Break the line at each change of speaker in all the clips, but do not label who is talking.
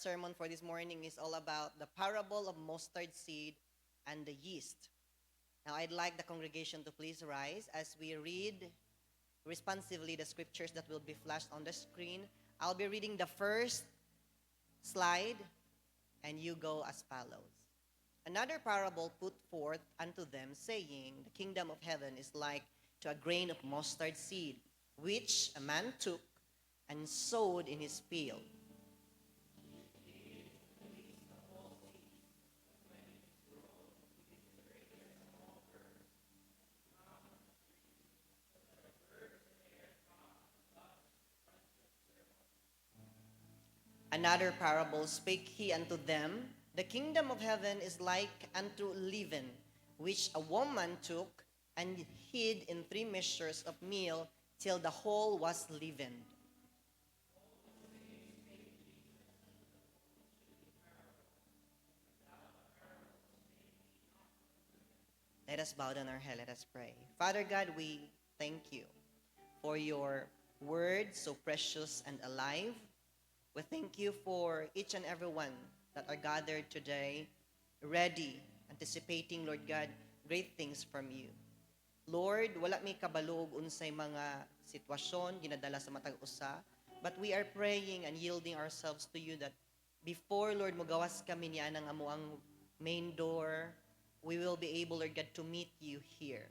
sermon for this morning is all about the parable of mustard seed and the yeast. Now, I'd like the congregation to please rise as we read responsively the scriptures that will be flashed on the screen. I'll be reading the first slide, and you go as follows. Another parable put forth unto them, saying, the kingdom of heaven is like to a grain of mustard seed, which a man took and sowed in his field. Another parable spake he unto them, the kingdom of heaven is like unto leaven, which a woman took and hid in 3 measures of meal till the whole was leavened. Let us bow down our head, let us pray. Father God, we thank you for your word so precious and alive. We thank you for each and every one that are gathered today, ready, anticipating, Lord God, great things from you. Lord, wala mi kabalog unsay mga sitwasyon ginadala sa matag usa, but we are praying and yielding ourselves to you that before, Lord, magawas kami niya ng amuang main door, we will be able, Lord God, to meet you here.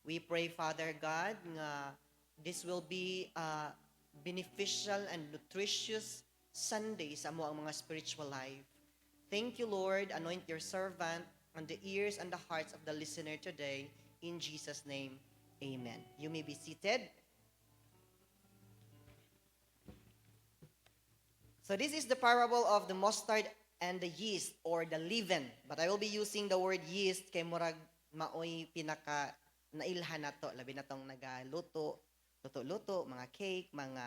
We pray, Father God, nga this will be a beneficial and nutritious Sunday sa amo ang mga spiritual life. Thank you, Lord. Anoint your servant on the ears and the hearts of the listener today. In Jesus' name, amen. You may be seated. So this is the parable of the mustard and the yeast or the leaven. But I will be using the word yeast kay murag maoy pinaka nailhan nato labi na tong nagaluto, luto-luto, mga cake, mga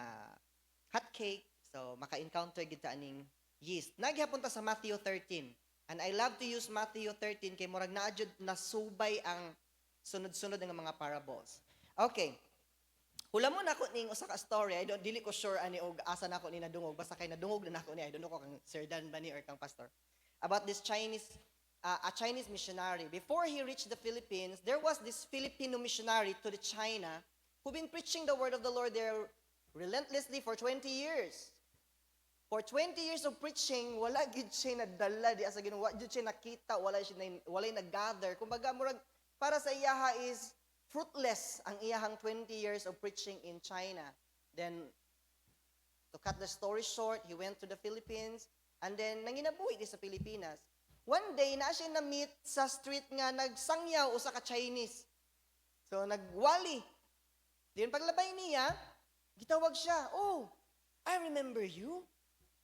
hot cake. So, maka-encounter kita aning yeast. Naghapon ta sa Matthew 13. And I love to use Matthew 13 kay murag naadjud nasubay ang sunod-sunod nga mga parables. Okay. Hula mo na ako ning usa ka story. I don't dili ko sure ani og asa na ako ni nadungog. Basta kay nadungog na nako ni I don't know kung Sir Dan ba ni or kang pastor. About this a Chinese missionary. Before he reached the Philippines, there was this Filipino missionary to the China who been preaching the word of the Lord there relentlessly for 20 years. For 20 years of preaching, wala gid siya nadala di asa Ginoo, wala gid siya nakita, wala nag-gather. Kumbaga murag para sa iyaha is fruitless ang iyahang 20 years of preaching in China. Then to cut the story short, he went to the Philippines and then nanginabuhi di sa Pilipinas. One day na siya na-meet sa street nga nagsangyaw usa ka Chinese. So nagwali. Then paglabay niya, gitawag siya, "Oh, I remember you."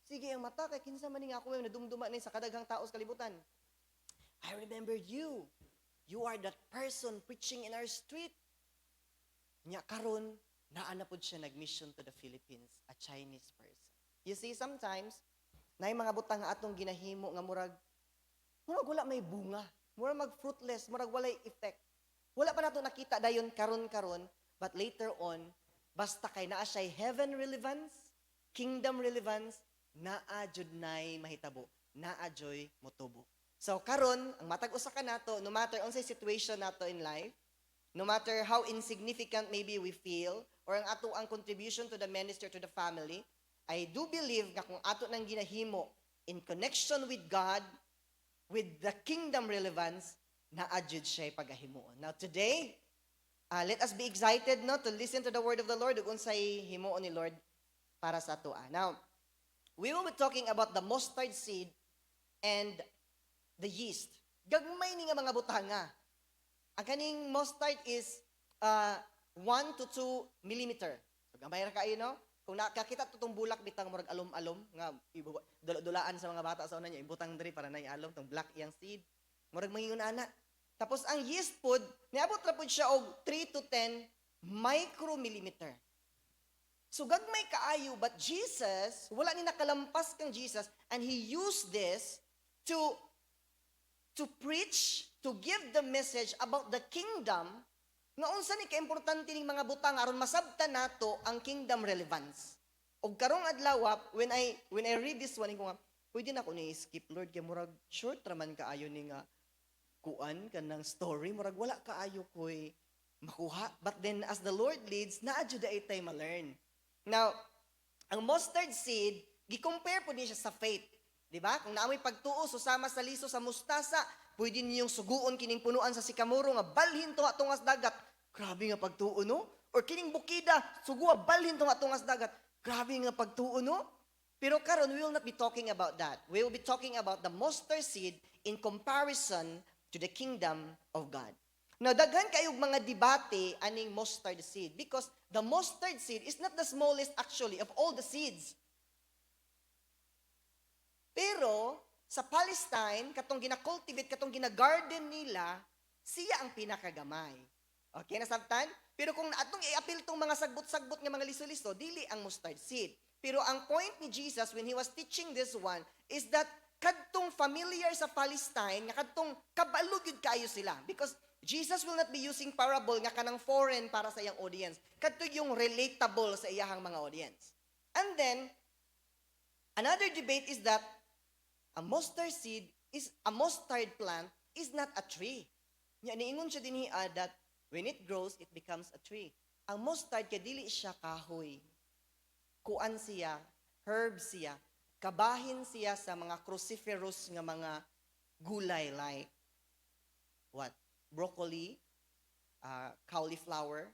Sige ang mata kay kinsa man ni nga ako nadumduma ni sa kadaghang tao sa kalibutan. "I remember you. You are that person preaching in our street." Nya karon naa na pud siya nag-mission to the Philippines, a Chinese person. You see, sometimes naay mga butang nga atong ginahimo nga murag wala may bunga, murag mag-fruitless, murag walay effect. Wala pa nato nakita dayon karon, but later on, basta kay naa siya heaven relevance, kingdom relevance, naa jud nay mahitabo, naa joy motubo. So karon ang matag usa ka nato, no matter unsay situation nato in life, no matter how insignificant maybe we feel or ang ato ang contribution to the ministry, to the family, I do believe nga kung ato nang ginahimo in connection with God, with the kingdom relevance, naa jud siya pagahimuon. Now today, let us be excited no to listen to the word of the Lord ug unsay himuon ni Lord para sa atoa. Now, we will be talking about the mustard seed and the yeast. Gagmay ni nga mga butanga. Ang kaning mustard is 1 to 2 millimeter. So, gamay ra kayo, no? Kung nakakita tutong bulak bitang murag alom-alom nga dulaan sa mga bata sa una niya ibutang diri para na alom tong black yang seed. Murag mangingon ana. Tapos ang yeast pod niabot ra pod siya og 3 to 10 micromillimeter. So gagmay kaayo, but Jesus, wala ni nakalampas kang Jesus, and He used this to preach, to give the message about the kingdom, nga unsa ni kaimportante ning mga butang aron masabtan nato ang kingdom relevance. Og karong adlaw when I read this one ko nga pwede na ako ni-skip, Lord, kay murag short raman kaayo ni nga kuan kanang story, murag wala kaayo ko'y makuha. But then, as the Lord leads, naadyo da itay ma-learn. Now, ang mustard seed, gi-compare po niya siya sa faith. Di ba? Kung naamoy pagtuo, susama sa liso sa mustasa, pwede niyong suguon kining punuan sa sikamuro nga balhin to tungas dagat. Grabe nga pagtuo, no? Or kining bukida, sugua balhin to tungas dagat. Grabe nga pagtuo, no? Pero karon we will not be talking about that. We will be talking about the mustard seed in comparison to the kingdom of God. Now, daghan kayong mga debate aning mustard seed because the mustard seed is not the smallest actually of all the seeds. Pero, sa Palestine, katong gina-cultivate, katong gina-garden nila, siya ang pinakagamay. Okay, nasabtan? Pero kung atong i-appeal tong mga sagbot-sagbot nga mga liso-liso, dili ang mustard seed. Pero ang point ni Jesus when he was teaching this one is that kadtong familiar sa Palestine, nga kadtong kabalo gyud kayo sila. Because Jesus will not be using parable nga kanang foreign para sa iyang audience. Kadto yung relatable sa iyang mga audience. And then, another debate is that a mustard plant is not a tree. Niingon siya din that when it grows, it becomes a tree. Ang mustard, kaya dili siya kahoy. Kuan siya, herb siya, kabahin siya sa mga cruciferous nga mga gulay like what? Broccoli, cauliflower,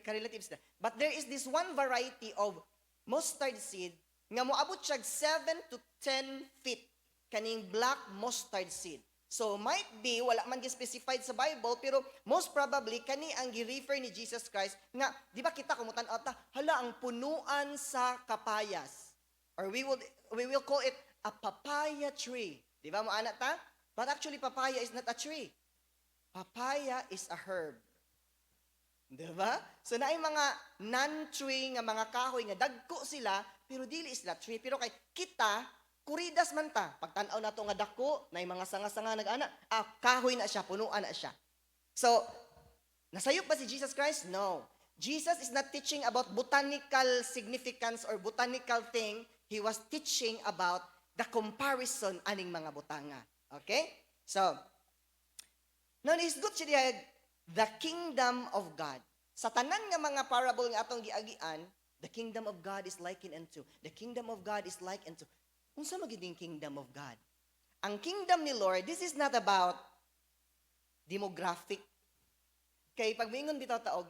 karelatives na. But there is this one variety of mustard seed nga moabot siya 7 to 10 feet kaning black mustard seed. So might be wala man gi-specified sa Bible pero most probably kani ang gi-refer ni Jesus Christ nga di ba kita kumutan ata hala ang punuan sa kapayas or we will call it a papaya tree. Di ba mo ana ta? But actually papaya is not a tree. Papaya is a herb. Di ba? So naay mga non-tree nga mga kahoy nga dagko sila pero dili sila tree pero kay kita kuridas man ta. Pagtanaw na to nga dako, na mga sanga-sanga nag-ana, kahoy na siya, punuan na siya. So, nasayop ba si Jesus Christ? No. Jesus is not teaching about botanical significance or botanical thing. He was teaching about the comparison aning mga butanga. Okay? So, now is good siya the kingdom of God. Sa tanan nga mga parable nga atong giagian, the kingdom of God is likened unto. The kingdom of God is likened unto. Unsa magiging kingdom of God? Ang kingdom ni Lord, this is not about demographic. Kay pag mingon bitaw taog,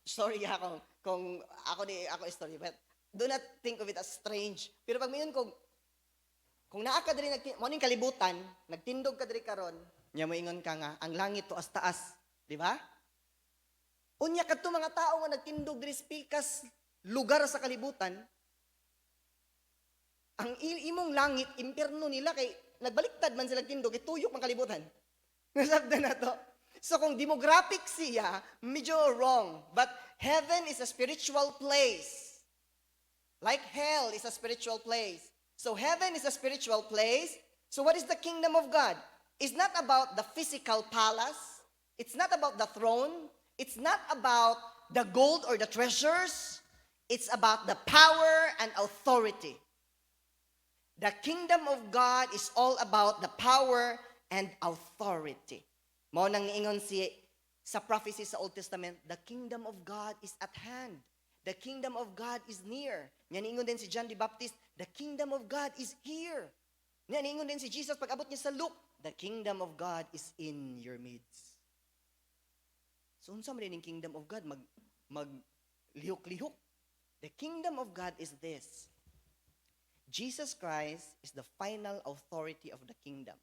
sorry ako kung ako story, but do not think of it as strange. Pero pag mingon kung naa ka diri morning kalibutan, nagtindog ka diri karon, nya moingon ka nga ang langit to as taas, di ba? Unya kadto mga tao nga nagtindog diri pikas lugar sa kalibutan, ang imong langit, impierno nila, kay nagbaliktad man sila tindog, ituyok man kalibutan. Nasabda na to. So kung demographic siya, medyo wrong. But heaven is a spiritual place. Like hell is a spiritual place. So heaven is a spiritual place. So what is the kingdom of God? It's not about the physical palace. It's not about the throne. It's not about the gold or the treasures. It's about the power and authority. The kingdom of God is all about the power and authority. Mao nang ingon sa prophecy sa Old Testament, the kingdom of God is at hand. The kingdom of God is near. Yan ingon din si John the Baptist, the kingdom of God is here. Yan ingon din si Jesus pag abot niya sa Luke, the kingdom of God is in your midst. So unsa man din kingdom of God mag lihok-lihok. The kingdom of God is this. Jesus Christ is the final authority of the kingdom.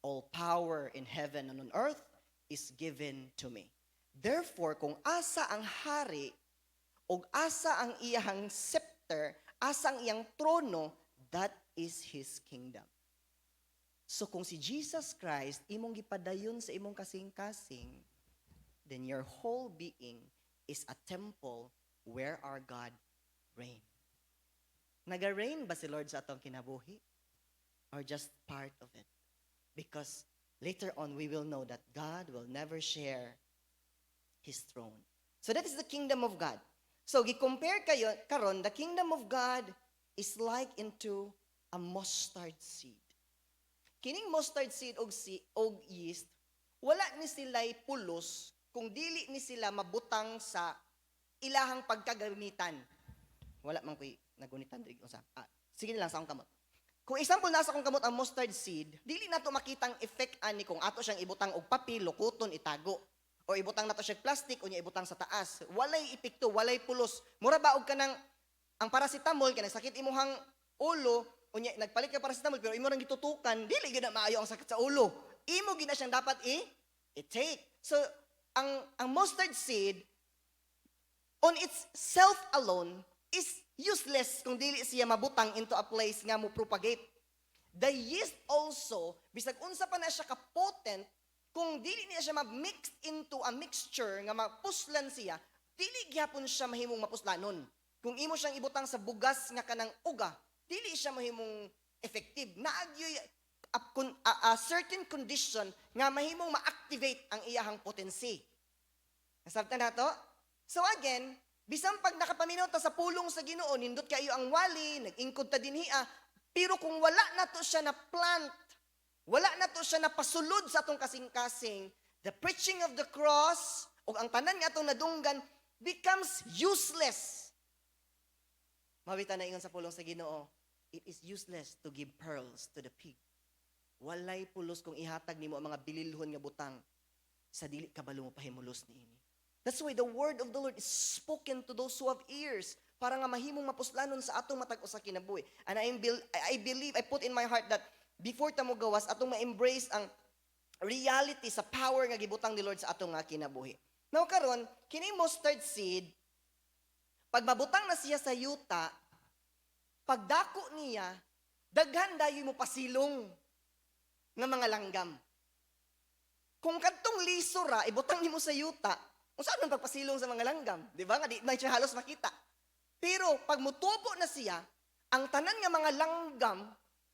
All power in heaven and on earth is given to me. Therefore, kung asa ang hari o asa ang iyang scepter, asa ang iyang trono, that is His kingdom. So kung si Jesus Christ, imong gipadayon sa imong kasing-kasing, then your whole being is a temple where our God reigns. Naga-reign ba si Lord sa atong kinabuhi? Or just part of it? Because later on, we will know that God will never share His throne. So that is the kingdom of God. So, gi-compare kayo, karon, the kingdom of God is like into a mustard seed. Kining mustard seed og yeast, wala ni sila'y pulos kung dili ni sila mabutang sa ilahang pagkagamitan. Wala man ko'y nagunitan diri unsa. Sige na lang sa akong kamot. Kung example nasa akong kamot ang mustard seed, dili nato makitang effect ani kung ato siyang ibutang og papel, lukuton, itago. O ibutang nato siya plastic o niya ibutang sa taas. Walay epekto, walay pulos. Mura ba og kanang ang paracetamol kanang sakit imuhang ulo, unya nagpalit ka paracetamol pero imo rang gitutukan, dili gyud na maayo ang sakit sa ulo. Imo gyud na siyang dapat i-take. So ang mustard seed on its self alone is useless kung dili siya mabutang into a place nga mo propagate. The yeast also, bisag unsa pa na siya ka-potent, kung dili niya siya ma-mixed into a mixture nga mapuslan siya, dili gyapon siya mahimong mapuslanon. Kung imo siyang ibutang sa bugas nga kanang uga, dili siya mahimong effective. Naagyoy a certain condition nga mahimong ma-activate ang iyahang potency. Nasabtan na to? So again, bisang pag nakapaminaw ta sa pulong sa Ginoo, nindot kayo ang wali, nag-ingkod ta dinhiya, pero kung wala na to siya na plant, wala na to siya na pasulod sa atong kasing-kasing, the preaching of the cross, o ang tanan nga atong nadunggan, becomes useless. Mawita na ingon sa pulong sa Ginoo, it is useless to give pearls to the pig. Walay pulos kung ihatag nimo ang mga bililhon nga butang sa dili kabalo mo pahimulos niini. That's why the word of the Lord is spoken to those who have ears para nga mahimong mapuslanon sa atong matag usa kinabuhi. And I believe, I put in my heart that before ta mo gawas, atong ma-embrace ang reality sa power nga gibutang ni Lord sa atong nga kinabuhi. Now karon, kining mustard seed, pag mabutang na siya sa yuta, pagdako niya, daghan dayon mo pasilong nga mga langgam. Kung kadtong lisura, ibutang nimo sa yuta, unsa man pagpasilong sa mga langgam, di ba? Nga di man siya halos makita. Pero pag mutubo na siya, ang tanan nga mga langgam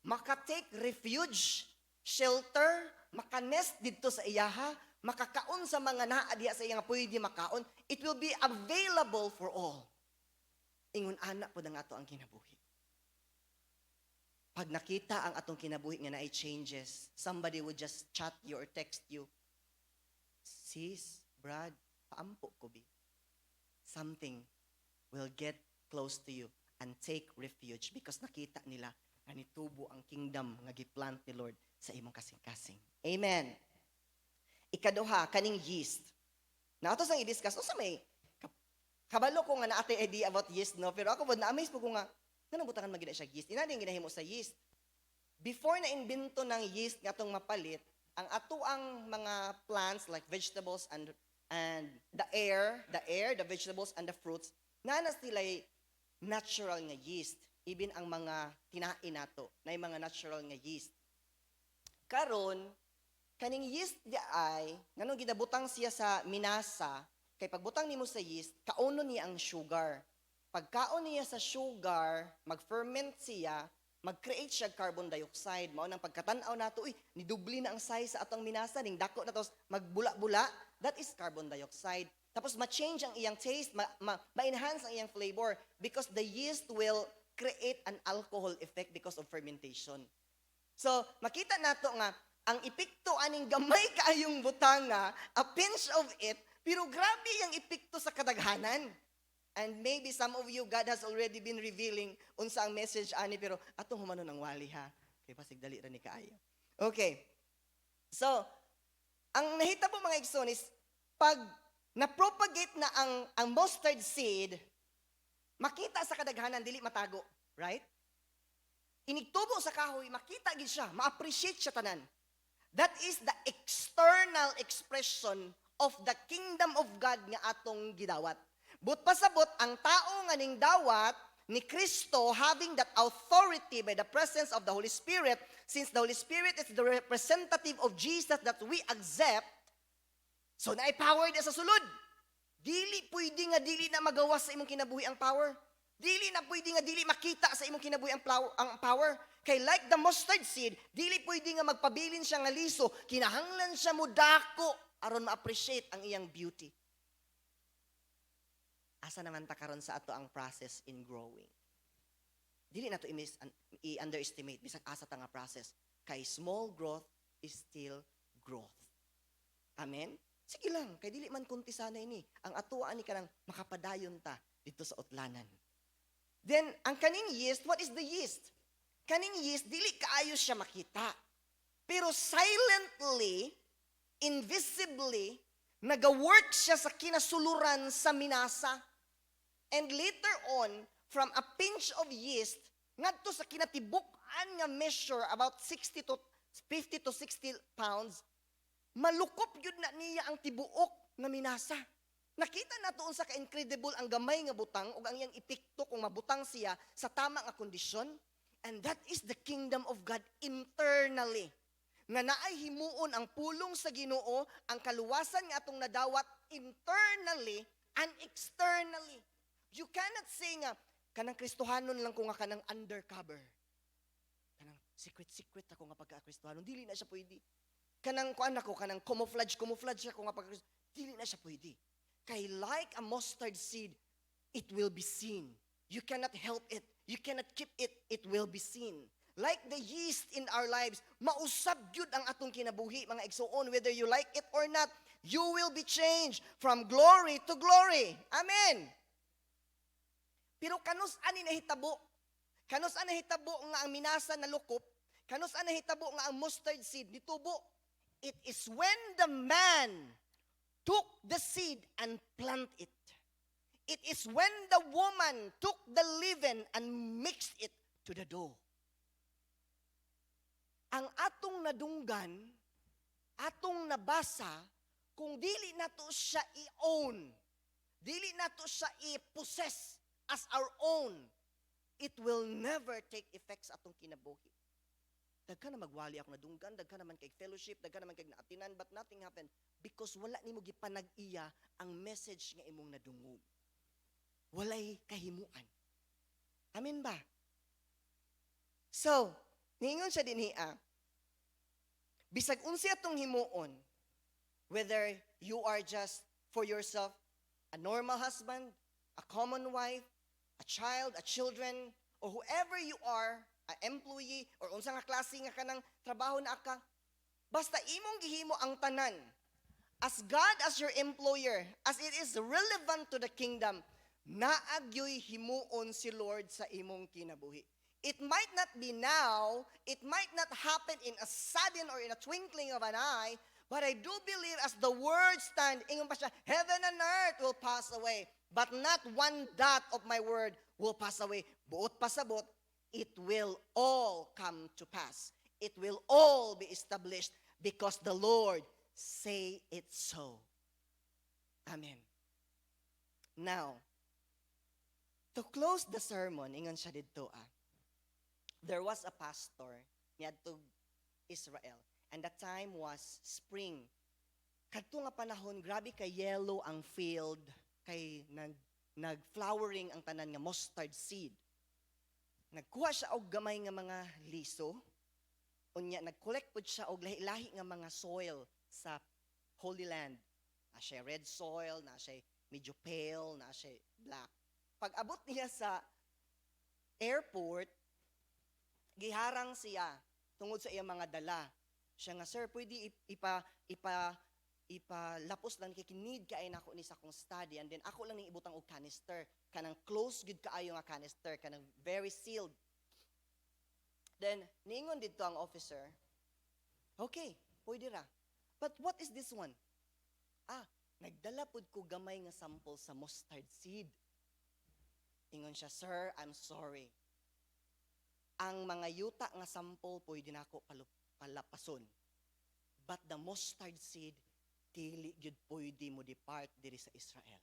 maka-take refuge, shelter, maka-nest dito sa iyaha, makakaon sa mga naa diha sa iya nga pwede makaon. It will be available for all. Ingon ana po na ato ang kinabuhi. Pag nakita ang atong kinabuhi nga naay changes, somebody would just chat you or text you, sis, Brad, paampo ko bi. Something will get close to you and take refuge because nakita nila nga nitubo ang kingdom nga giplant ni Lord sa imong kasing-kasing. Amen. Ikaduha, kaning yeast. Na ato sang i-discuss, unsa may kabalo ko nga naatay idea about yeast, no? Pero ako na amaze po ko nga, ganang butangan magina siya yeast. Ina din ginahimo sa yeast. Before na imbento ng yeast nga atong mapalit, ang atuang mga plants like vegetables and the vegetables and the fruits, nanas nila'y natural nga yeast. Even ang mga kinain nato, na yung mga natural nga yeast. Karon, kaning yeast di ay, nganong gidabutang siya sa minasa, kay pagbutang nimo sa yeast, kauno niya ang sugar. Pagkaon niya sa sugar, mag-ferment siya, mag-create siya carbon dioxide. Mao nang pagkatan-aw nato, nidubli na ang size sa atong minasa, ning dako na tos magbula-bula, that is carbon dioxide. Tapos ma-change ang iyang taste, ma-enhance ang iyang flavor because the yeast will create an alcohol effect because of fermentation. So, makita nato nga ang epekto aning gamay kaayong butanga, a pinch of it, pero grabe yung epekto sa kadaghanan. And maybe some of you, God has already been revealing unsa ang message ani, pero atong humano ng wali ha. Kay pasig dali ra ni kaayo. Okay. So, ang nahita po mga igsoon is, pag na-propagate na ang mustard seed, makita sa kadaghanan, dili matago. Right? Inigtubo sa kahoy, makita gid siya, ma-appreciate siya tanan. That is the external expression of the kingdom of God nga atong gidawat. But pasabot, ang tao nga ning dawat ni Kristo having that authority by the presence of the Holy Spirit, since the Holy Spirit is the representative of Jesus that we accept, so na-power sa sulod. Dili pwede nga dili na magawas sa imong kinabuhi ang power. Dili na pwede nga dili makita sa imong kinabuhi ang power. Kay like the mustard seed, dili pwede nga magpabilin siya nga liso, kinahanglan siya mo dako aron ma-appreciate ang iyang beauty. Asa naman ta karon sa ato ang process in growing. dili na to i-underestimate bisag asa ta nga process. Kay small growth is still growth. Amen? Sige lang, kay dili man kunti sana ini. Ang atuwa ni kanang makapadayon ta dito sa utlanan. Then, ang kaning yeast, what is the yeast? Kaning yeast, dili kaayo siya makita. Pero silently, invisibly, nag-work siya sa kinasuluran sa minasa. And later on, from a pinch of yeast, ngadto sa kinatibukan nga measure about 50 to 60 pounds, malukop yun na niya ang tibuok nga minasa. Nakita na doon sa ka-incredible ang gamay nga butang o ang iyang epekto kung mabutang siya sa tama nga kondisyon. And that is the kingdom of God internally. Nga naay himuon ang pulong sa Ginoo, ang kaluwasan nga atong nadawat internally and externally. You cannot say nga, kanang Kristohanon lang ko nga kanang undercover. Kanang secret ako nga pagka-Kristohanon. Dili na siya pwede. Kanang kuan ako, kanang camouflage ako nga pagka-Kristohanon. Dili na siya pwede. Kay like a mustard seed, it will be seen. You cannot help it. You cannot keep it. It will be seen. Like the yeast in our lives, mausab yun ang atong kinabuhi, mga igsoon, whether you like it or not, you will be changed from glory to glory. Amen. Pero kanus ani nahitabo? Kanus ani nahitabo nga ang minasa na lukop? Kanus ani nahitabo nga ang mustard seed nitubo? It is when the man took the seed and plant it. It is when the woman took the leaven and mixed it to the dough. Ang atong nadunggan, atong nabasa, kung dili nato siya i-own, dili nato siya i-possess as our own, it will never take effect sa atong kinabuhi. Daghan na magwali ako nadunggan, daghan naman kay fellowship, daghan naman kay naatinan, but nothing happened because wala nimo gipanag-iya ang message nga imong nadungog. Walay kahimuan. Amen ba? So, ningon siya din hiya, bisag unsi atong himuon, whether you are just for yourself, a normal husband, a common wife, a child, a children, or whoever you are, an employee, or unsa nga klase nga kanang trabaho na aka, basta imong gihimo ang tanan, as God as your employer, as it is relevant to the kingdom, naagyoy himuon si Lord sa imong kinabuhi. It might not be now, it might not happen in a sudden or in a twinkling of an eye, but I do believe as the word stand, ingon pa siya, heaven and earth will pass away, but not one dot of my word will pass away. Buot pasabot, it will all come to pass. It will all be established because the Lord say it so. Amen. Now, to close the sermon, ingon siya dito there was a pastor niadto Israel, and that time was spring. Kadto nga panahon, grabe kay yellow ang field, kay nag-flowering ang tanan nga mustard seed. Nagkuha siya og gamay nga mga liso, unya nag-collect pud siya og lahi-lahi nga mga soil sa Holy Land. Na siya red soil, na siya medyo pale, na siya black. Pag abot niya sa airport, giharang siya tungod sa iyang mga dala. Siya nga, sir, pwede ipalapos lang kay kinid kay nako ni sa akong study, and then ako lang ning ibutang og canister, kanang close gud kaayo nga canister, kanang very sealed. Then niingon didto ang officer, okay, pwede ra. But what is this one? Nagdala pud ko gamay nga sample sa mustard seed. Ingon siya, sir, I'm sorry. Ang mga yuta nga sample pwede nako palapason. But the mustard seed, dili gyud pwede mo depart diri sa Israel.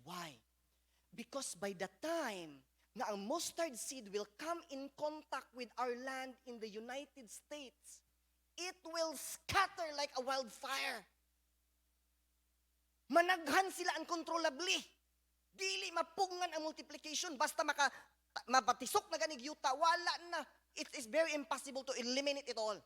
Why? Because by the time na ang mustard seed will come in contact with our land in the United States, it will scatter like a wildfire. Managhan sila uncontrollably. Dili mapungan ang multiplication basta mapatisok na ganig yuta, wala na. It is very impossible to eliminate it all.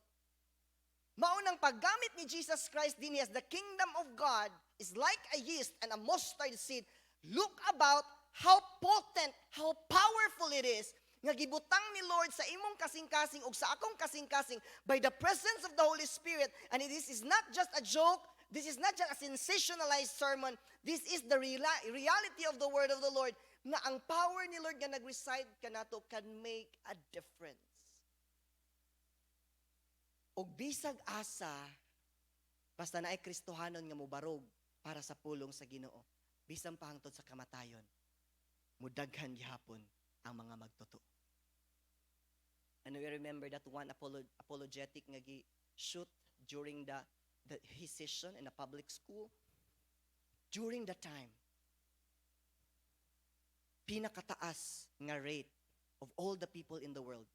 Maunang paggamit ni Jesus Christ din as the kingdom of God is like a yeast and a mustard seed. Look about how potent, how powerful it is. nga gibutang ni Lord sa imong kasing-kasing ug sa akong kasing-kasing by the presence of the Holy Spirit. And this is not just a joke, this is not just a sensationalized sermon, this is the reality of the word of the Lord, nga ang power ni Lord nga nag-reside kanato can make a difference. Og bisag asa, basta naay Kristohanon nga mubarog para sa pulong sa Ginoo, bisan pa hangtod sa kamatayon, mudaghan gihapon ang mga magtotoo. And we remember that one apologetic nga gi-shoot during his session in a public school. During the time, pinakataas nga rate of all the people in the world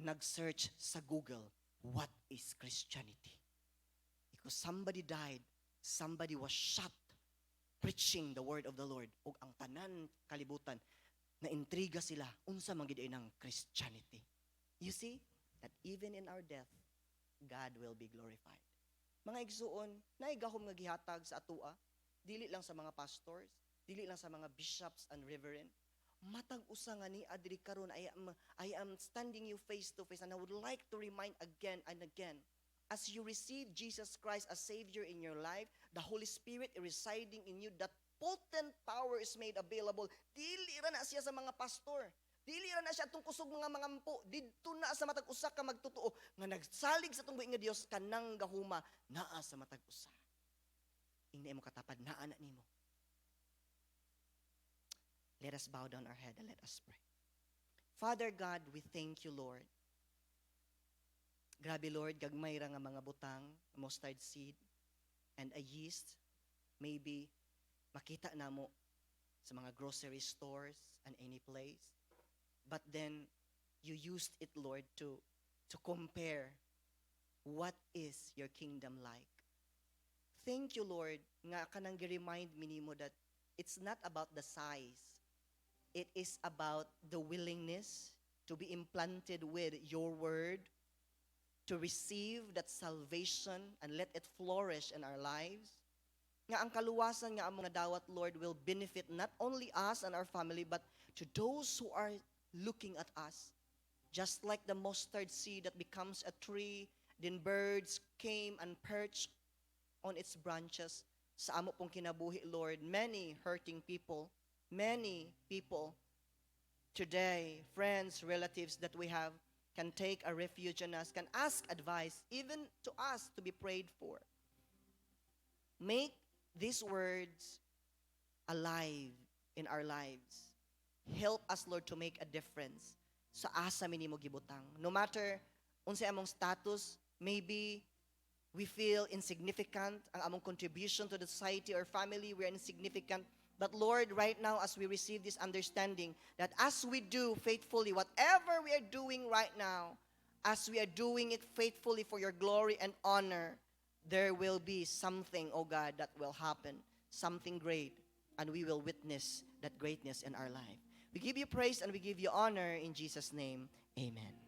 nag-search sa Google, what is Christianity? Because somebody died, somebody was shot preaching the word of the Lord. Ug ang tanan kalibutan na intriga sila unsa man gid ng Christianity. You see that even in our death, God will be glorified. Mga igsuon, naay gahom nga gihatag sa atua, dili lang sa mga pastors, dili lang sa mga bishops and reverend. Matag usa nga ni adiri karon, I am standing you face to face, and I would like to remind again and again, as you receive Jesus Christ as Savior in your life, the Holy Spirit is residing in you, that potent power is made available. Dili ra na siya sa mga pastor. Dili ra na siya atong kusog mga mangampo. Didto na sa matag usa ka magtotoo nga nagsalig sa tunggo nga Dios kanang gahuma naa sa matag usa. Ingna mo katapad naa na nimo. Let us bow down our head and let us pray. Father God, we thank you, Lord. Grabe, Lord, gagmay ra nga mga butang, mustard seed, and a yeast, maybe makita na mo sa mga grocery stores and any place. But then, you used it, Lord, to compare what is your kingdom like. Thank you, Lord, nga kanang gi-remind me nimo that it's not about the size. It is about the willingness to be implanted with your word, to receive that salvation and let it flourish in our lives. Nga ang kaluwasan nga among nadawat, Lord, will benefit not only us and our family, but to those who are looking at us. Just like the mustard seed that becomes a tree, then birds came and perched on its branches. Sa amo pong kinabuhi, Lord, many hurting people today, friends, relatives that we have, can take a refuge in us, can ask advice, even to us to be prayed for. Make these words alive in our lives. Help us, Lord, to make a difference sa asa minimo gibutang. No matter unsay among status, maybe we feel insignificant, ang among contribution to the society or family, we are insignificant. But Lord, right now, as we receive this understanding, that as we do faithfully, whatever we are doing right now, as we are doing it faithfully for your glory and honor, there will be something, oh God, that will happen, something great, and we will witness that greatness in our life. We give you praise and we give you honor in Jesus' name. Amen.